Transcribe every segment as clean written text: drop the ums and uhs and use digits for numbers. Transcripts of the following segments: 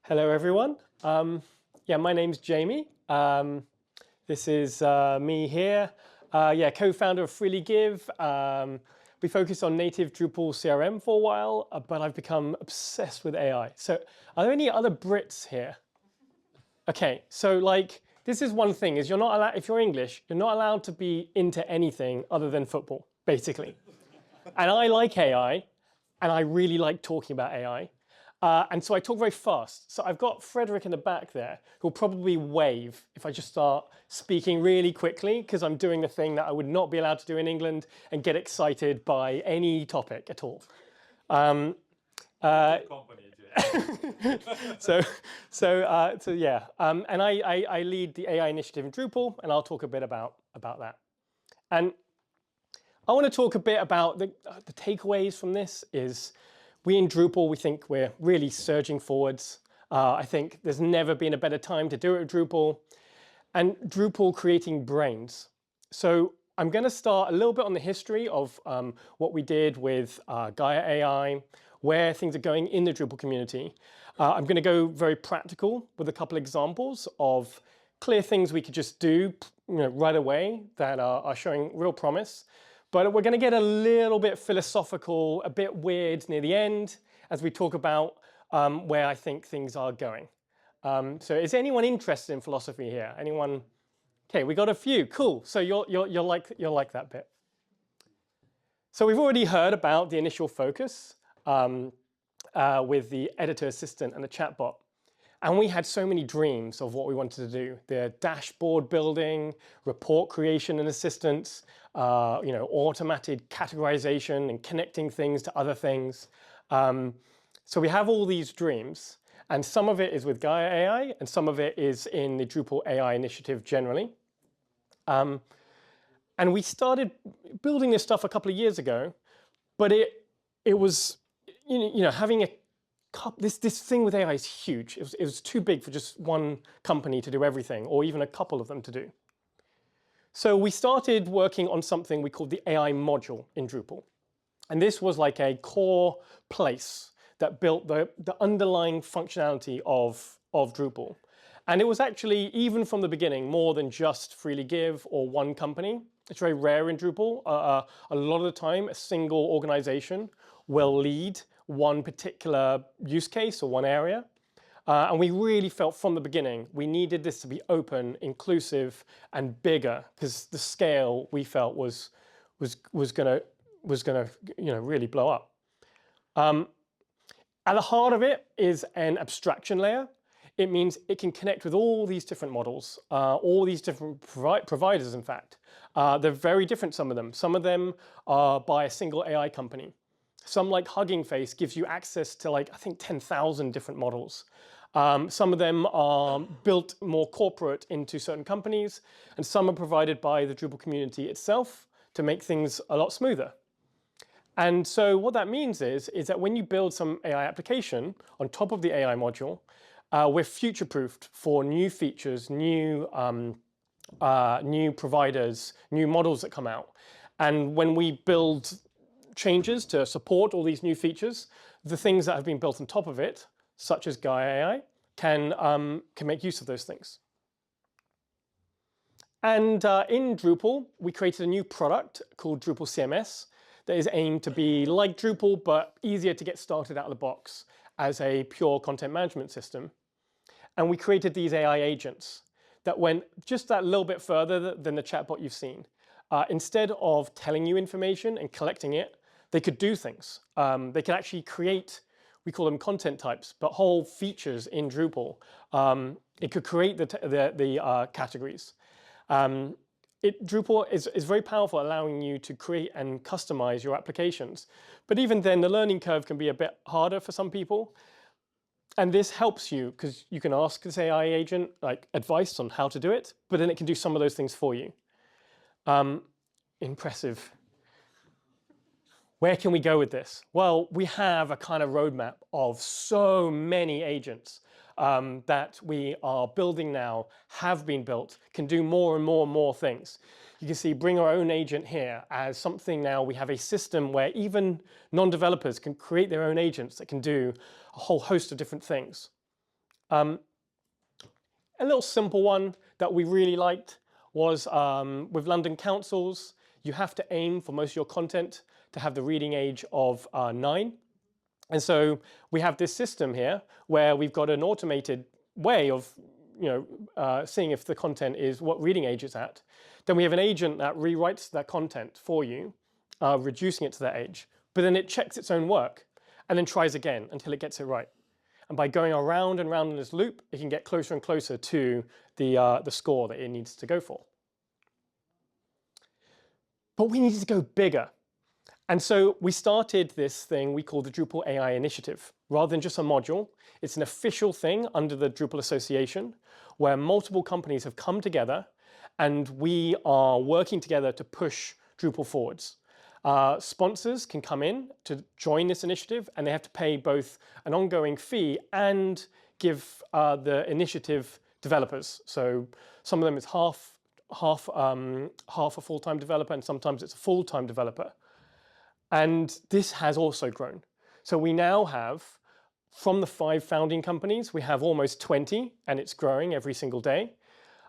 Hello, everyone. Yeah, my name's Jamie. This is me here. Yeah, co-founder of FreelyGive. We focused on native Drupal CRM for a while, but I've become obsessed with AI. So are there any other Brits here? Okay, so like, this is one thing, is you're not allowed, if you're English, you're not allowed to be into anything other than football, basically. And I like AI, and I really like talking about AI. And so I talk very fast. So I've got Frederick in the back there who'll probably wave if I just start speaking really quickly, because I'm doing the thing that I would not be allowed to do in England and get excited by any topic at all. So yeah, and I lead the AI initiative in Drupal, and I'll talk a bit about that. And I want to talk a bit about the takeaways from this is we in Drupal, we think we're really surging forwards. I think there's never been a better time to do it with Drupal. And Drupal creating brains. So I'm going to start a little bit on the history of what we did with Gaia AI, where things are going in the Drupal community. I'm going to go very practical with a couple examples of clear things we could just do right away that are showing real promise. But we're going to get a little bit philosophical, a bit weird near the end as we talk about where I think things are going. So is anyone interested in philosophy here? Anyone? Okay, we got a few. Cool. So you'll like that bit. So we've already heard about the initial focus with the editor assistant and the chatbot. And we had so many dreams of what we wanted to do. The dashboard building, report creation and assistance, automated categorization and connecting things to other things. So we have all these dreams, and some of it is with Gaia AI, and some of it is in the Drupal AI initiative generally. And we started building this stuff a couple of years ago, but it was having this thing with AI is huge. It was too big for just one company to do everything, or even a couple of them to do. So we started working on something we called the AI module in Drupal. And this was like a core place that built the underlying functionality of Drupal. And it was actually, even from the beginning, more than just FreelyGive or one company. It's very rare in Drupal. A lot of the time, a single organization will lead one particular use case or one area. And we really felt from the beginning we needed this to be open, inclusive, and bigger, because the scale we felt was gonna really blow up. At the heart of it is an abstraction layer. It means it can connect with all these different models, all these different providers, in fact. They're very different, some of them. Some of them are by a single AI company. Some, like Hugging Face, gives you access to, like, I think 10,000 different models. Some of them are built more corporate into certain companies, and some are provided by the Drupal community itself to make things a lot smoother. And so what that means is that when you build some AI application on top of the AI module, we're future-proofed for new features, new providers, new models that come out. And when we build changes to support all these new features, the things that have been built on top of it, such as Gaia AI, can make use of those things. And in Drupal, we created a new product called Drupal CMS that is aimed to be like Drupal, but easier to get started out of the box as a pure content management system. And we created these AI agents that went just that little bit further than the chatbot you've seen. Instead of telling you information and collecting it, they could do things. They could actually create, we call them content types, but whole features in Drupal. It could create the categories. Drupal is very powerful, allowing you to create and customize your applications. But even then, the learning curve can be a bit harder for some people. And this helps you because you can ask this AI agent like advice on how to do it, but then it can do some of those things for you. Impressive. Where can we go with this? Well, we have a kind of roadmap of so many agents that we are building now, have been built, can do more and more and more things. You can see bring our own agent here as something now. We have a system where even non-developers can create their own agents that can do a whole host of different things. A little simple one that we really liked was with London councils, you have to aim for most of your content to have the reading age of 9. And so we have this system here where we've got an automated way of seeing if the content is what reading age it's at. Then we have an agent that rewrites that content for you, reducing it to that age. But then it checks its own work and then tries again until it gets it right. And by going around and around in this loop, it can get closer and closer to the score that it needs to go for. But we needed to go bigger. And so we started this thing we call the Drupal AI initiative. Rather than just a module, it's an official thing under the Drupal Association where multiple companies have come together and we are working together to push Drupal forwards. Sponsors can come in to join this initiative and they have to pay both an ongoing fee and give the initiative developers. So some of them is half a full-time developer and sometimes it's a full-time developer. And this has also grown. So we now have, from the 5 founding companies, we have almost 20 and it's growing every single day.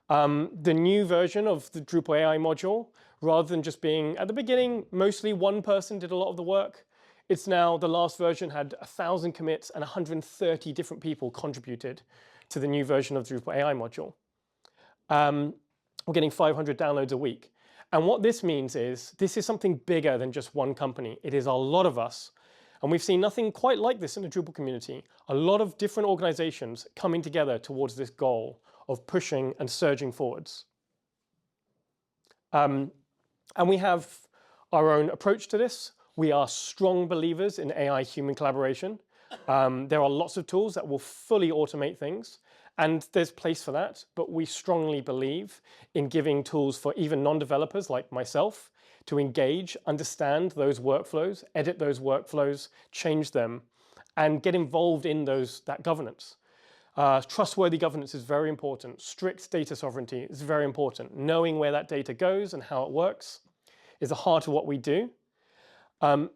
The new version of the Drupal AI module, rather than just being, at the beginning, mostly one person did a lot of the work. It's now, the last version had 1,000 commits and 130 different people contributed to the new version of the Drupal AI module. We're getting 500 downloads a week. And what this means is, this is something bigger than just one company. It is a lot of us. And we've seen nothing quite like this in the Drupal community. A lot of different organizations coming together towards this goal of pushing and surging forwards. And we have our own approach to this. We are strong believers in AI-human collaboration. There are lots of tools that will fully automate things. And there's place for that, but we strongly believe in giving tools for even non-developers like myself to engage, understand those workflows, edit those workflows, change them, and get involved in that governance. Trustworthy governance is very important. Strict data sovereignty is very important. Knowing where that data goes and how it works is the heart of what we do.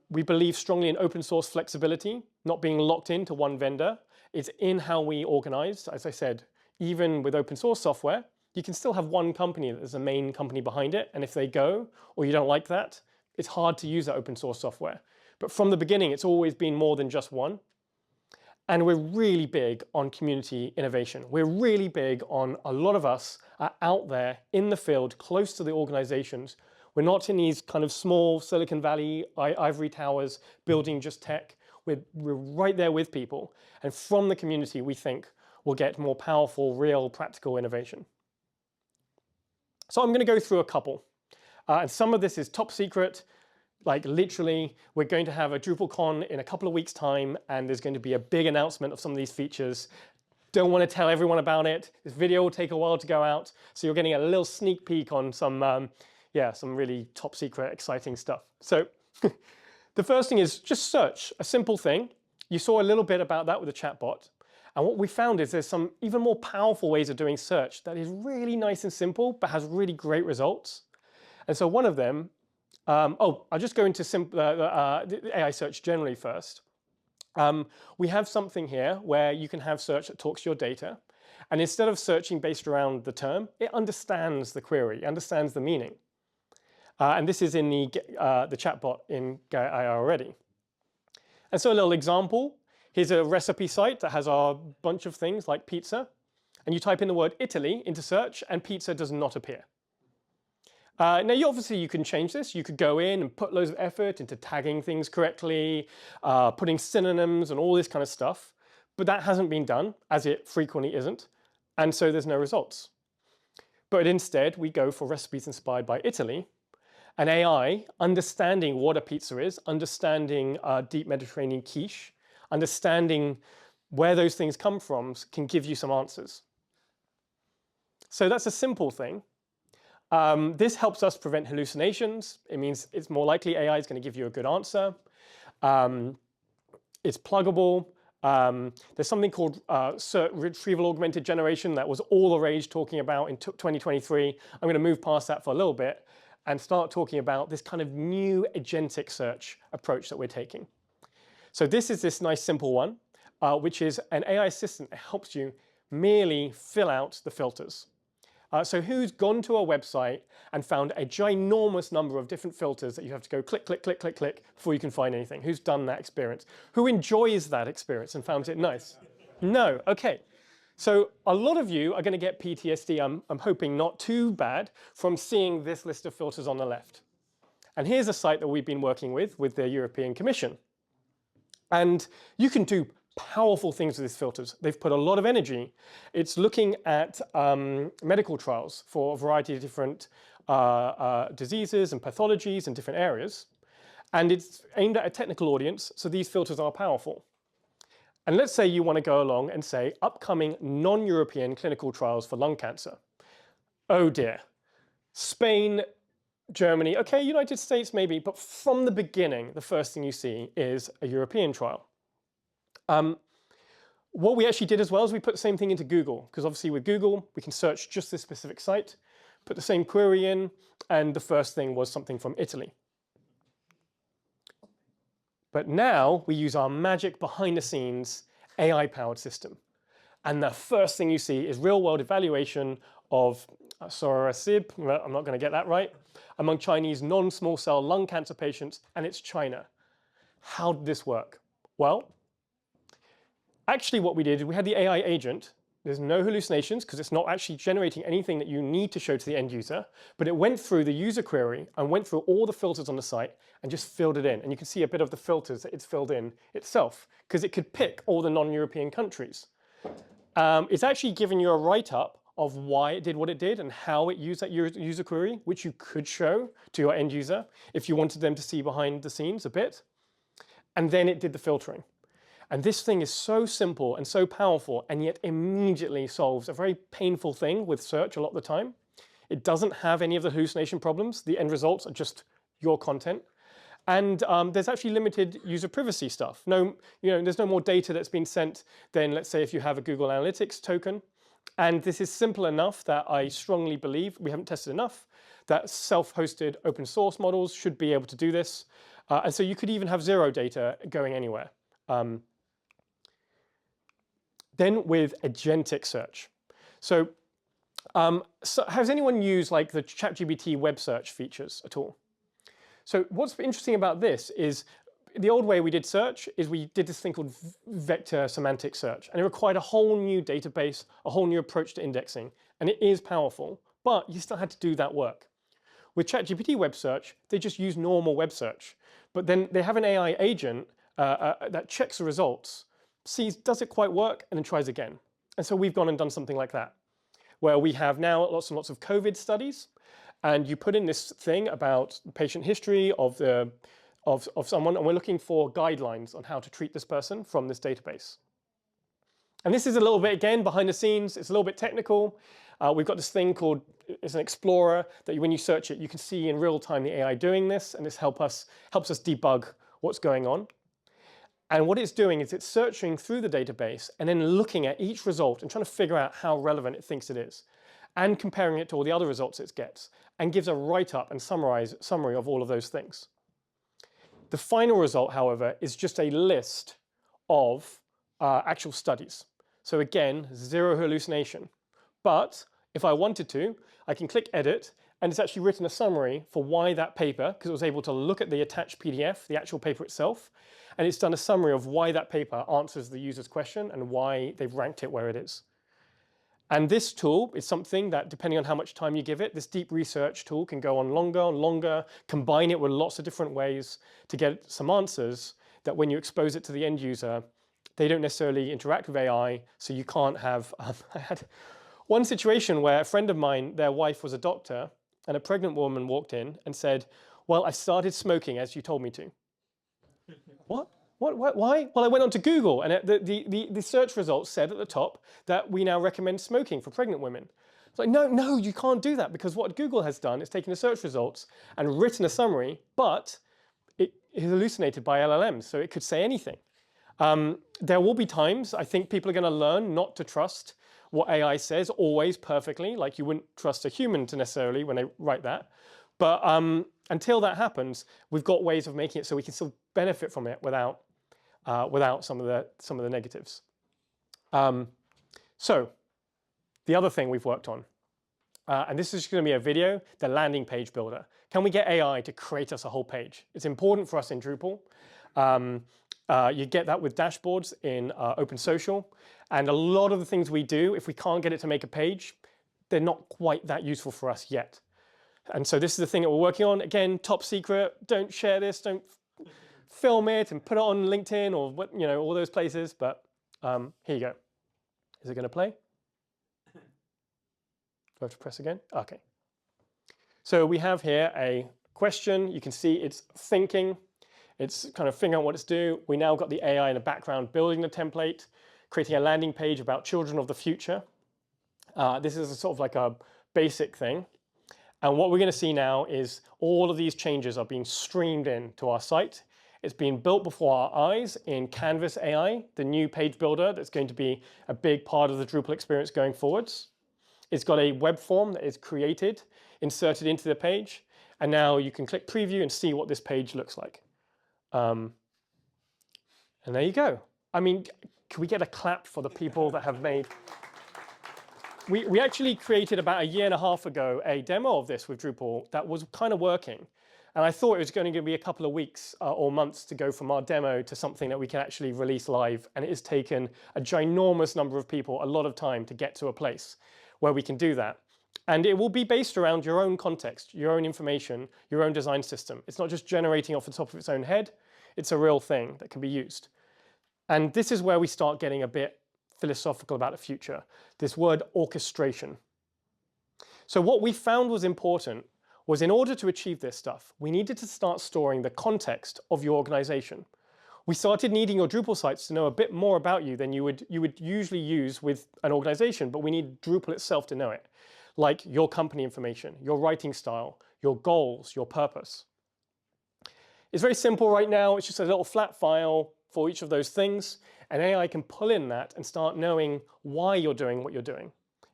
We believe strongly in open source flexibility, not being locked into one vendor. It's in how we organize. As I said, even with open source software, you can still have one company that is the main company behind it. And if they go, or you don't like that, it's hard to use that open source software. But from the beginning, it's always been more than just one. And we're really big on community innovation. We're really big on, a lot of us are out there in the field, close to the organizations. We're not in these kind of small Silicon Valley ivory towers building just tech. We're right there with people. And from the community, we think we'll get more powerful, real, practical innovation. So I'm going to go through a couple. And some of this is top secret. Like literally, we're going to have a DrupalCon in a couple of weeks' time, and there's going to be a big announcement of some of these features. Don't want to tell everyone about it. This video will take a while to go out. So you're getting a little sneak peek on some really top secret, exciting stuff. So the first thing is just search, a simple thing. You saw a little bit about that with the chatbot. And what we found is there's some even more powerful ways of doing search that is really nice and simple, but has really great results. And so one of them, I'll just go into AI search generally first. We have something here where you can have search that talks to your data. And instead of searching based around the term, it understands the query, understands the meaning. And this is in the chatbot in Gaia AI already. And so a little example, here's a recipe site that has a bunch of things like pizza. And you type in the word Italy into search, and pizza does not appear. Now, obviously, you can change this. You could go in and put loads of effort into tagging things correctly, putting synonyms and all this kind of stuff. But that hasn't been done, as it frequently isn't. And so there's no results. But instead, we go for recipes inspired by Italy. And AI, understanding what a pizza is, understanding deep Mediterranean quiche, understanding where those things come from, can give you some answers. So that's a simple thing. This helps us prevent hallucinations. It means it's more likely AI is going to give you a good answer. It's pluggable. There's something called retrieval augmented generation that was all the rage talking about in 2023. I'm going to move past that for a little bit and start talking about this kind of new agentic search approach that we're taking. So this is this nice simple one, which is an AI assistant that helps you merely fill out the filters. So who's gone to a website and found a ginormous number of different filters that you have to go click, click, click, click, click before you can find anything? Who's done that experience? Who enjoys that experience and found it nice? No, okay. So a lot of you are going to get PTSD, I'm hoping not too bad, from seeing this list of filters on the left. And here's a site that we've been working with the European Commission. And you can do powerful things with these filters. They've put a lot of energy. It's looking at medical trials for a variety of different diseases and pathologies in different areas. And it's aimed at a technical audience, so these filters are powerful. And let's say you want to go along and say upcoming non-European clinical trials for lung cancer. Oh dear. Spain, Germany, okay, United States maybe, but from the beginning, the first thing you see is a European trial. What we actually did as well is we put the same thing into Google, because obviously with Google, we can search just this specific site, put the same query in, and the first thing was something from Italy. But now we use our magic behind-the-scenes AI-powered system. And the first thing you see is real-world evaluation of sorafenib, I'm not going to get that right, among Chinese non-small cell lung cancer patients, and it's China. How did this work? Well, actually what we did, we had the AI agent. There's no hallucinations because it's not actually generating anything that you need to show to the end user, but it went through the user query and went through all the filters on the site and just filled it in. And you can see a bit of the filters that it's filled in itself because it could pick all the non-European countries. It's actually given you a write-up of why it did what it did and how it used that user query, which you could show to your end user if you wanted them to see behind the scenes a bit. And then it did the filtering. And this thing is so simple and so powerful, and yet immediately solves a very painful thing with search a lot of the time. It doesn't have any of the hallucination problems. The end results are just your content. And there's actually limited user privacy stuff. No, there's no more data that's been sent than, let's say, if you have a Google Analytics token. And this is simple enough that I strongly believe, we haven't tested enough, that self-hosted open source models should be able to do this. And so you could even have zero data going anywhere. Then with agentic search. So has anyone used like the ChatGPT web search features at all? So what's interesting about this is the old way we did search is we did this thing called vector semantic search, and it required a whole new database, a whole new approach to indexing, and it is powerful, but you still had to do that work. With ChatGPT web search, they just use normal web search, but then they have an AI agent that checks the results, sees does it quite work, and then tries again. And so we've gone and done something like that, where we have now lots and lots of COVID studies, and you put in this thing about patient history of someone, and we're looking for guidelines on how to treat this person from this database. And this is a little bit, again, behind the scenes. It's a little bit technical. We've got this thing called, it's an explorer, that when you search it, you can see in real time the AI doing this, and this helps us debug what's going on. And what it's doing is it's searching through the database and then looking at each result and trying to figure out how relevant it thinks it is, and comparing it to all the other results it gets, and gives a write-up and summary of all of those things. The final result, however, is just a list of actual studies. So again, zero hallucination. But if I wanted to, I can click edit, and it's actually written a summary for why that paper, because it was able to look at the attached PDF, the actual paper itself, and it's done a summary of why that paper answers the user's question and why they've ranked it where it is. And this tool is something that, depending on how much time you give it, this deep research tool can go on longer and longer, combine it with lots of different ways to get some answers that when you expose it to the end user, they don't necessarily interact with AI, so you can't have... I had one situation where a friend of mine, their wife was a doctor, and a pregnant woman walked in and said, well, I started smoking as you told me to. What? Why? Well, I went on to Google, and the search results said at the top that we now recommend smoking for pregnant women. It's like, no, you can't do that, because what Google has done is taken the search results and written a summary, but it is hallucinated by LLMs, so it could say anything. There will be times, I think people are going to learn not to trust what AI says always perfectly, like you wouldn't trust a human to necessarily when they write that. But until that happens, we've got ways of making it so we can still benefit from it without some of the negatives. So the other thing we've worked on. And this is going to be a video, the landing page builder. Can we get AI to create us a whole page? It's important for us in Drupal. You get that with dashboards in Open Social. And a lot of the things we do, if we can't get it to make a page, they're not quite that useful for us yet. And so this is the thing that we're working on. Again, top secret, don't share this, don't film it and put it on LinkedIn or what, you know, all those places. But here you go. Is it going to play? Do I have to press again? Okay. So we have here a question. You can see it's thinking. It's kind of figuring out what it's doing. We now got the AI in the background building the template, creating a landing page about children of the future. This is a sort of like a basic thing. And what we're going to see now is all of these changes are being streamed in to our site. It's being built before our eyes in Canvas AI, the new page builder that's going to be a big part of the Drupal experience going forwards. It's got a web form that is created, inserted into the page, and now you can click preview and see what this page looks like. And there you go. I mean, can we get a clap for the people that have made... We actually created about 1.5 years ago a demo of this with Drupal that was kind of working. And I thought it was going to be a couple of weeks or months to go from our demo to something that we can actually release live. And it has taken a ginormous number of people a lot of time to get to a place where we can do that. And it will be based around your own context, your own information, your own design system. It's not just generating off the top of its own head. It's a real thing that can be used. And this is where we start getting a bit philosophical about the future, this word orchestration. So what we found was important was in order to achieve this stuff, we needed to start storing the context of your organization. We started needing your Drupal sites to know a bit more about you than you would usually use with an organization, but we need Drupal itself to know it, like your company information, your writing style, your goals, your purpose. It's very simple right now. It's just a little flat file for each of those things, and AI can pull in that and start knowing why you're doing what you're doing,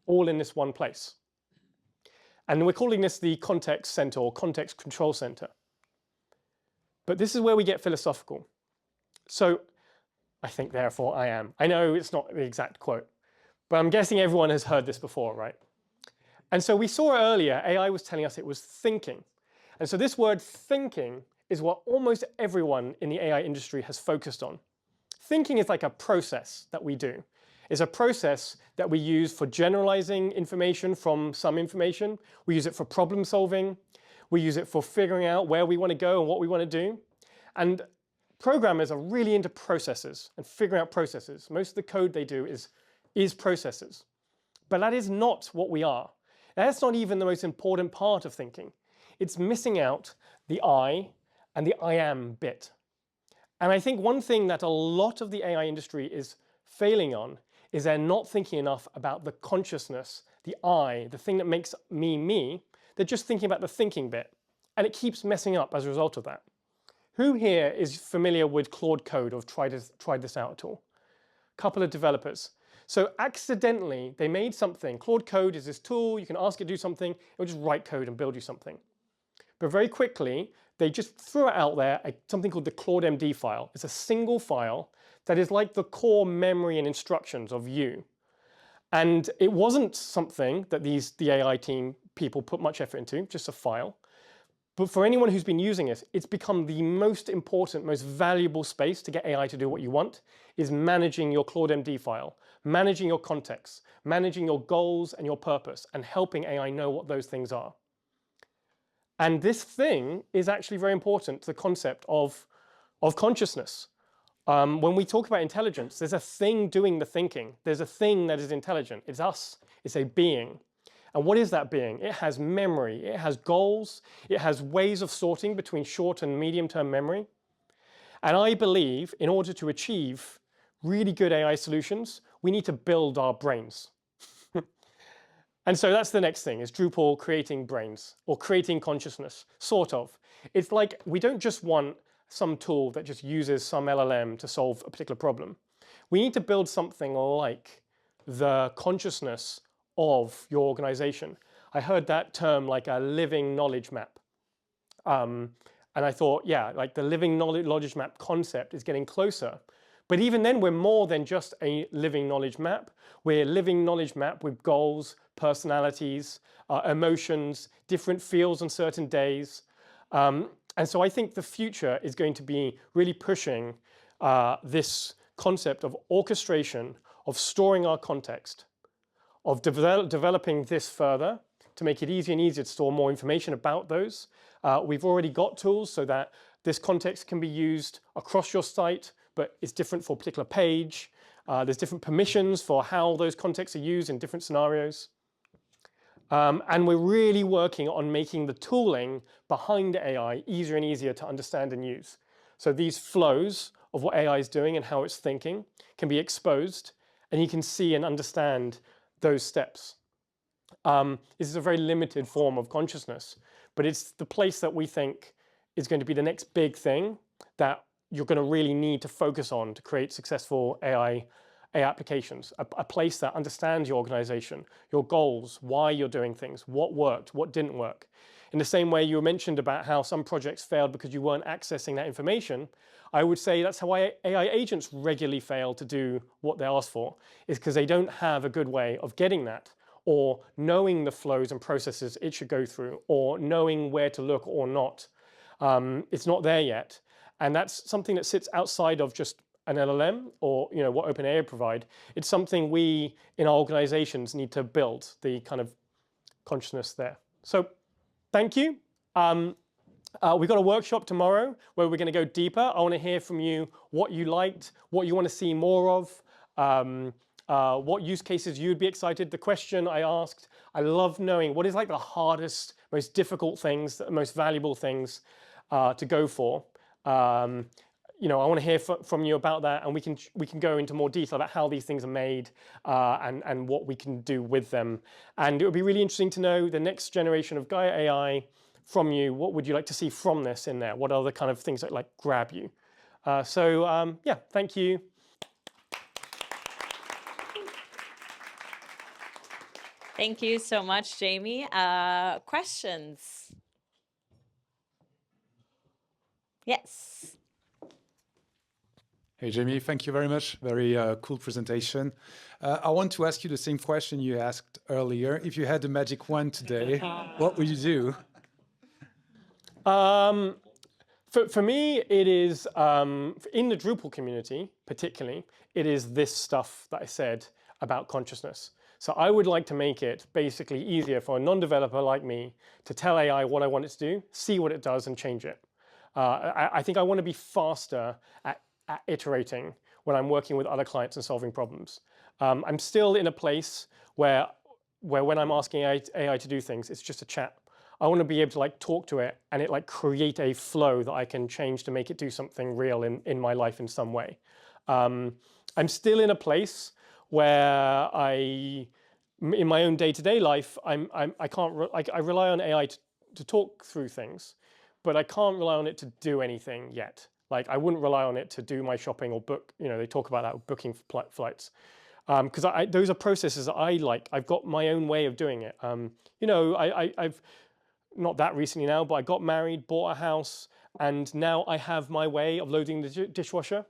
all in this one place. And we're calling this the context center or context control center. But this is where we get philosophical. So I think, therefore, I am. I know it's not the exact quote, but I'm guessing everyone has heard this before, right? And so we saw earlier, AI was telling us it was thinking. And so this word thinking is what almost everyone in the AI industry has focused on. Thinking is like a process that we do. It's a process that we use for generalizing information from some information. We use it for problem solving. We use it for figuring out where we want to go and what we want to do. And programmers are really into processes and figuring out processes. Most of the code they do is processes. But that is not what we are. That's not even the most important part of thinking. It's missing out the I and the I am bit. And I think one thing that a lot of the AI industry is failing on is they're not thinking enough about the consciousness, the I, the thing that makes me, me. They're just thinking about the thinking bit. And it keeps messing up as a result of that. Who here is familiar with Claude Code or tried this out at all? A couple of developers. So accidentally, they made something. Claude Code is this tool. You can ask it to do something. It will just write code and build you something. But very quickly, they just threw out there something called the ClaudeMD file. It's a single file that is like the core memory and instructions of you. And it wasn't something that the AI team people put much effort into, just a file. But for anyone who's been using it, it's become the most important, most valuable space to get AI to do what you want, is managing your ClaudeMD file, managing your context, managing your goals and your purpose, and helping AI know what those things are. And this thing is actually very important to the concept of consciousness. When we talk about intelligence, there's a thing doing the thinking. There's a thing that is intelligent. It's us. It's a being. And what is that being? It has memory. It has goals. It has ways of sorting between short and medium-term memory. And I believe in order to achieve really good AI solutions, we need to build our brains. And so that's the next thing, is Drupal creating brains or creating consciousness, sort of. It's like we don't just want some tool that just uses some LLM to solve a particular problem. We need to build something like the consciousness of your organization. I heard that term like a living knowledge map. And I thought, yeah, like the living knowledge map concept is getting closer. But even then, we're more than just a living knowledge map. We're a living knowledge map with goals, personalities, emotions, different feels on certain days. And so I think the future is going to be really pushing this concept of orchestration, of storing our context, of developing this further to make it easier and easier to store more information about those. We've already got tools so that this context can be used across your site, but it's different for a particular page. There's different permissions for how those contexts are used in different scenarios. And we're really working on making the tooling behind AI easier and easier to understand and use. So these flows of what AI is doing and how it's thinking can be exposed, and you can see and understand those steps. This is a very limited form of consciousness, but it's the place that we think is going to be the next big thing that you're going to really need to focus on to create successful AI applications, a place that understands your organization, your goals, why you're doing things, what worked, what didn't work. In the same way you mentioned about how some projects failed because you weren't accessing that information, I would say that's how AI agents regularly fail to do what they're asked for, is because they don't have a good way of getting that, or knowing the flows and processes it should go through, or knowing where to look or not. It's not there yet. And that's something that sits outside of just an LLM or what OpenAI provide. It's something we in our organizations need to build, the kind of consciousness there. So thank you. We've got a workshop tomorrow where we're going to go deeper. I want to hear from you what you liked, what you want to see more of, what use cases you'd be excited. The question I asked, I love knowing what is like the hardest, most difficult things, the most valuable things to go for. I want to hear from you about that, and we can go into more detail about how these things are made and what we can do with them. And it would be really interesting to know the next generation of Gaia AI from you. What would you like to see from this in there? What are the kind of things that like grab you? Yeah, thank you. Thank you so much, Jamie. Questions? Yes. Hey, Jamie, thank you very much. Very cool presentation. I want to ask you the same question you asked earlier. If you had the magic wand today, what would you do? For me, it is, in the Drupal community particularly, it is this stuff that I said about consciousness. So I would like to make it basically easier for a non-developer like me to tell AI what I want it to do, see what it does, and change it. I think I want to be faster at iterating when I'm working with other clients and solving problems. I'm still in a place where when I'm asking AI to do things, it's just a chat. I want to be able to like talk to it and it like create a flow that I can change to make it do something real in my life in some way. I'm still in a place where in my own day-to-day life, I rely on AI to talk through things, but I can't rely on it to do anything yet. Like I wouldn't rely on it to do my shopping or book. They talk about that with booking flights, because those are processes that I like. I've got my own way of doing it. I've not that recently now, but I got married, bought a house, and now I have my way of loading the dishwasher.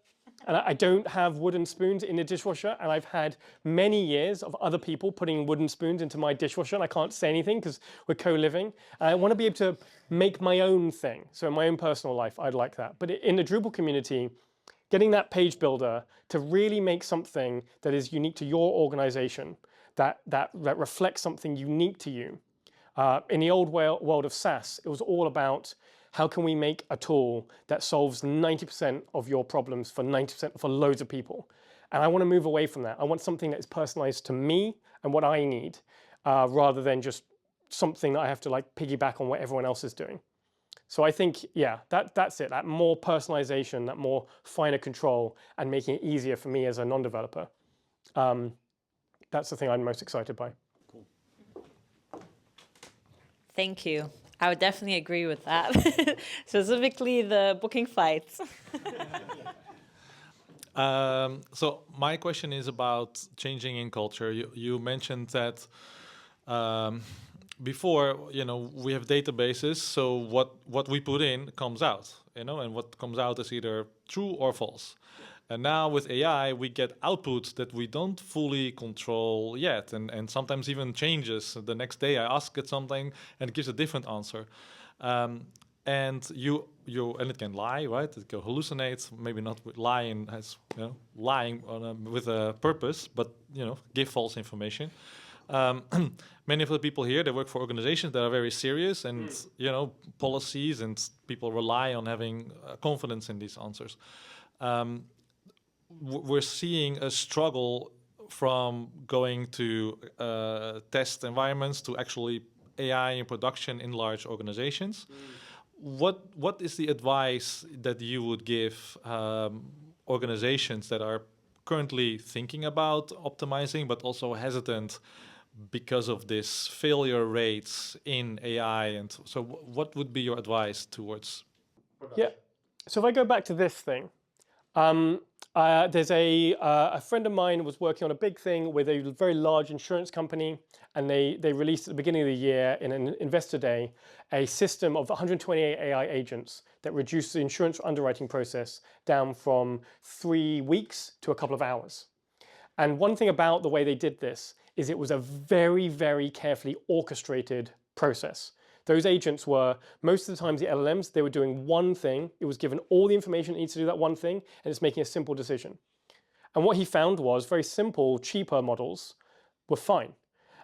And I don't have wooden spoons in the dishwasher, and I've had many years of other people putting wooden spoons into my dishwasher, and I can't say anything because we're co-living. And I want to be able to make my own thing. So in my own personal life, I'd like that. But in the Drupal community, getting that page builder to really make something that is unique to your organization, that reflects something unique to you. In the old world of SaaS, it was all about how can we make a tool that solves 90% of your problems for 90% for loads of people. And I want to move away from that. I want something that is personalized to me and what I need, rather than just something that I have to like piggyback on what everyone else is doing. So I think, yeah, that's it. That more personalization, that more finer control, and making it easier for me as a non-developer. That's the thing I'm most excited by. Cool. Thank you. I would definitely agree with that. Specifically the booking flights. So my question is about changing in culture. You mentioned that before, we have databases, so what we put in comes out, and what comes out is either true or false. And now with AI, we get output that we don't fully control yet, and sometimes even changes. The next day I ask it something and it gives a different answer. And and it can lie, right? It can hallucinate, maybe not with lying as lying with a purpose, but give false information. Um, Many of the people here, they work for organizations that are very serious, and policies, and people rely on having confidence in these answers. We're seeing a struggle from going to test environments to actually AI in production in large organizations. What is the advice that you would give organizations that are currently thinking about optimizing but also hesitant because of this failure rates in AI? And so what would be your advice towards production? Yeah. So if I go back to this thing, there's a friend of mine was working on a big thing with a very large insurance company, and they released at the beginning of the year in an investor day a system of 128 AI agents that reduced the insurance underwriting process down from 3 weeks to a couple of hours. And one thing about the way they did this is it was a very, very carefully orchestrated process. Those agents were, most of the times the LLMs, they were doing one thing. It was given all the information it needs to do that one thing, and it's making a simple decision. And what he found was very simple, cheaper models were fine.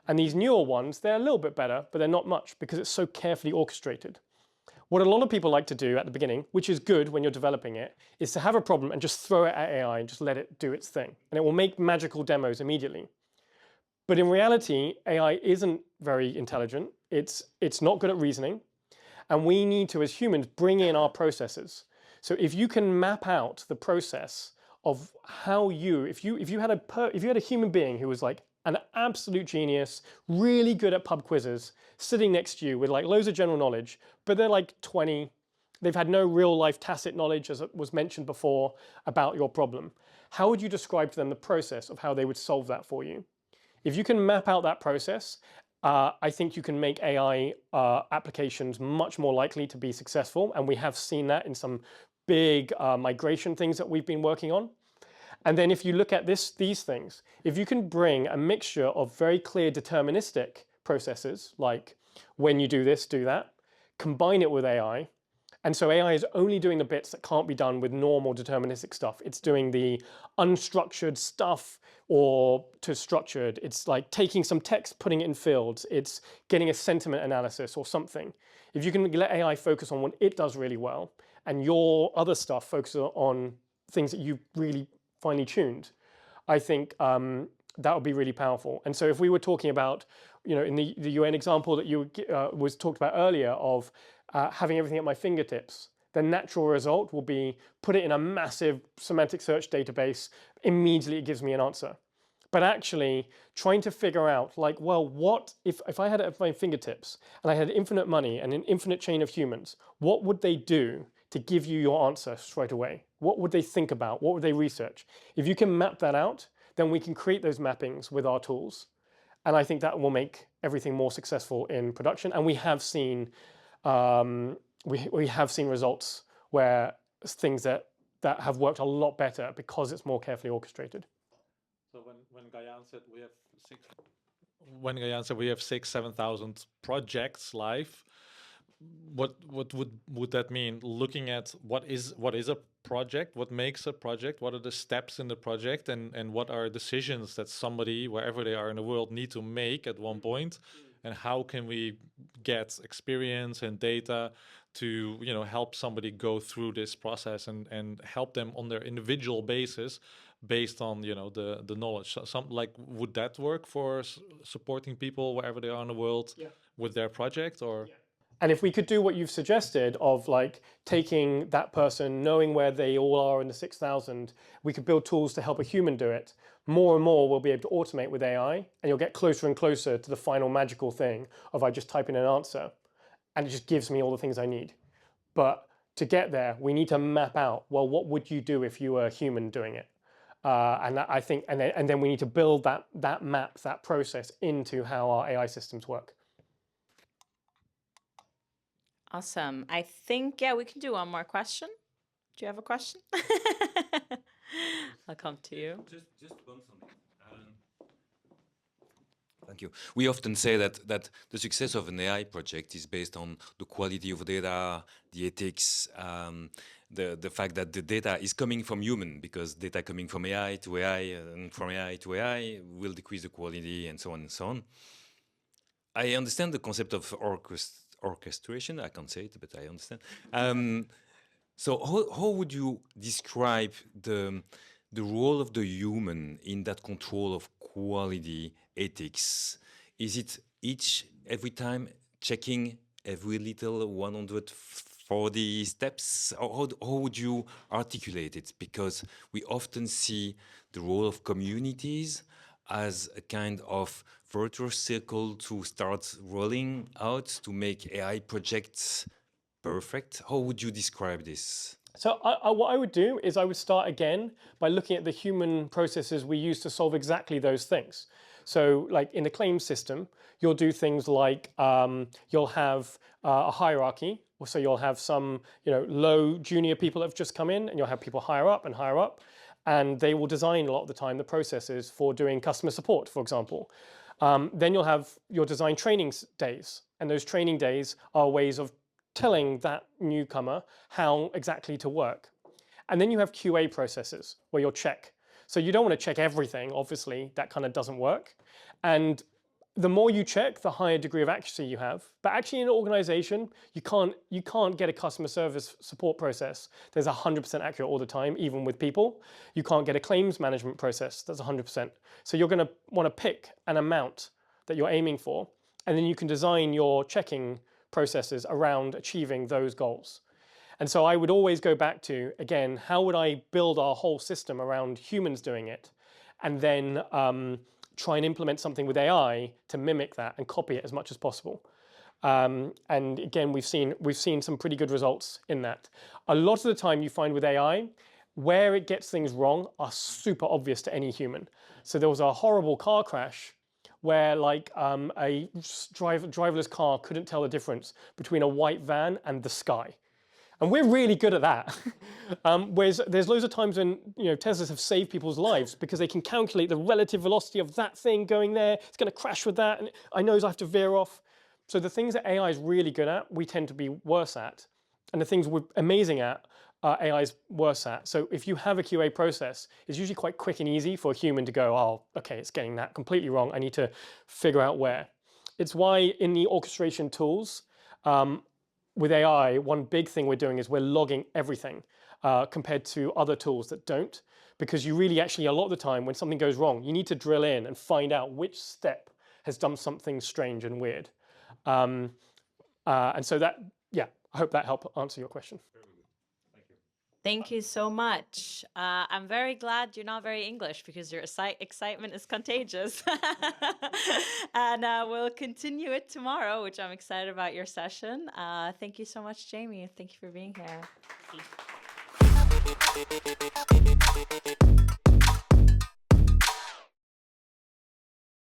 And these newer ones, they're a little bit better, but they're not much because it's so carefully orchestrated. What a lot of people like to do at the beginning, which is good when you're developing it, is to have a problem and just throw it at AI and just let it do its thing. And it will make magical demos immediately. But in reality, AI isn't very intelligent. It's not good at reasoning. And we need to, as humans, bring in our processes. So if you can map out the process of how if you had a human being who was like an absolute genius, really good at pub quizzes, sitting next to you with like loads of general knowledge, but they're like 20, they've had no real life tacit knowledge, as was mentioned before, about your problem. How would you describe to them the process of how they would solve that for you? If you can map out that process, I think you can make AI applications much more likely to be successful. And we have seen that in some big migration things that we've been working on. And then if you look at these things, if you can bring a mixture of very clear deterministic processes, like when you do this, do that, combine it with AI. And so AI is only doing the bits that can't be done with normal deterministic stuff. It's doing the unstructured stuff or to structured. It's like taking some text, putting it in fields. It's getting a sentiment analysis or something. If you can let AI focus on what it does really well, and your other stuff focuses on things that you've really finely tuned, I think that would be really powerful. And so if we were talking about, in the UN example that you was talked about earlier of having everything at my fingertips, the natural result will be put it in a massive semantic search database, immediately it gives me an answer. But actually trying to figure out like, well, what if I had it at my fingertips and I had infinite money and an infinite chain of humans, what would they do to give you your answer straight away? What would they think about? What would they research? If you can map that out, then we can create those mappings with our tools. And I think that will make everything more successful in production. And we have seen we have seen results where things that have worked a lot better because it's more carefully orchestrated. So when Gaia said we have 7,000 projects live, what would that mean? Looking at what is a project, what makes a project, what are the steps in the project, and what are decisions that somebody, wherever they are in the world, need to make at one point, and how can we get experience and data to help somebody go through this process and help them on their individual basis based on the knowledge. So would that work for supporting people wherever they are in the world with their project? Or And if we could do what you've suggested of like taking that person, knowing where they all are in the 6,000, we could build tools to help a human do it. More and more we'll be able to automate with AI, and you'll get closer and closer to the final magical thing of I just type in an answer and it just gives me all the things I need. But to get there, we need to map out, well, what would you do if you were a human doing it? And I think, and then we need to build that map, that process into how our AI systems work. Awesome. I think, we can do one more question. Do you have a question? I'll come to you. Just one something. Thank you. We often say that the success of an AI project is based on the quality of data, the ethics, the fact that the data is coming from human, because data coming from AI to AI and from AI to AI will decrease the quality and so on and so on. I understand the concept of orchestration. I can't say it, but I understand. So how would you describe the role of the human in that control of quality, ethics? Is it every time checking every little 140 steps? Or how would you articulate it? Because we often see the role of communities as a kind of virtuous circle to start rolling out to make AI projects perfect. How would you describe this? So what I would do is I would start again by looking at the human processes we use to solve exactly those things. So like in the claims system, you'll do things like you'll have a hierarchy. So you'll have some low junior people that have just come in, and you'll have people higher up, and they will design a lot of the time the processes for doing customer support, for example. Then you'll have your design training days, and those training days are ways of telling that newcomer how exactly to work. And then you have QA processes where you'll check. So you don't want to check everything, obviously, that kind of doesn't work. And the more you check, the higher degree of accuracy you have. But actually in an organization, you can't get a customer service support process that's 100% accurate all the time, even with people. You can't get a claims management process that's 100%. So you're going to want to pick an amount that you're aiming for, and then you can design your checking processes around achieving those goals. And so I would always go back to, again, how would I build our whole system around humans doing it, and then try and implement something with AI to mimic that and copy it as much as possible. And again, we've seen some pretty good results in that. A lot of the time you find with AI, where it gets things wrong are super obvious to any human. So there was a horrible car crash where like a driverless car couldn't tell the difference between a white van and the sky. And we're really good at that. Whereas there's loads of times when Teslas have saved people's lives because they can calculate the relative velocity of that thing going there. It's going to crash with that, and I know I have to veer off. So the things that AI is really good at, we tend to be worse at. And the things we're amazing at, AI is worse at. So if you have a QA process, it's usually quite quick and easy for a human to go, oh, okay, it's getting that completely wrong. I need to figure out where. It's why in the orchestration tools, with AI, one big thing we're doing is we're logging everything compared to other tools that don't, because you really actually, a lot of the time when something goes wrong, you need to drill in and find out which step has done something strange and weird. And so that, yeah, I hope that helped answer your question. Thank you so much. I'm very glad you're not very English, because your excitement is contagious. And we'll continue it tomorrow, which I'm excited about your session. Thank you so much, Jamie. Thank you for being here.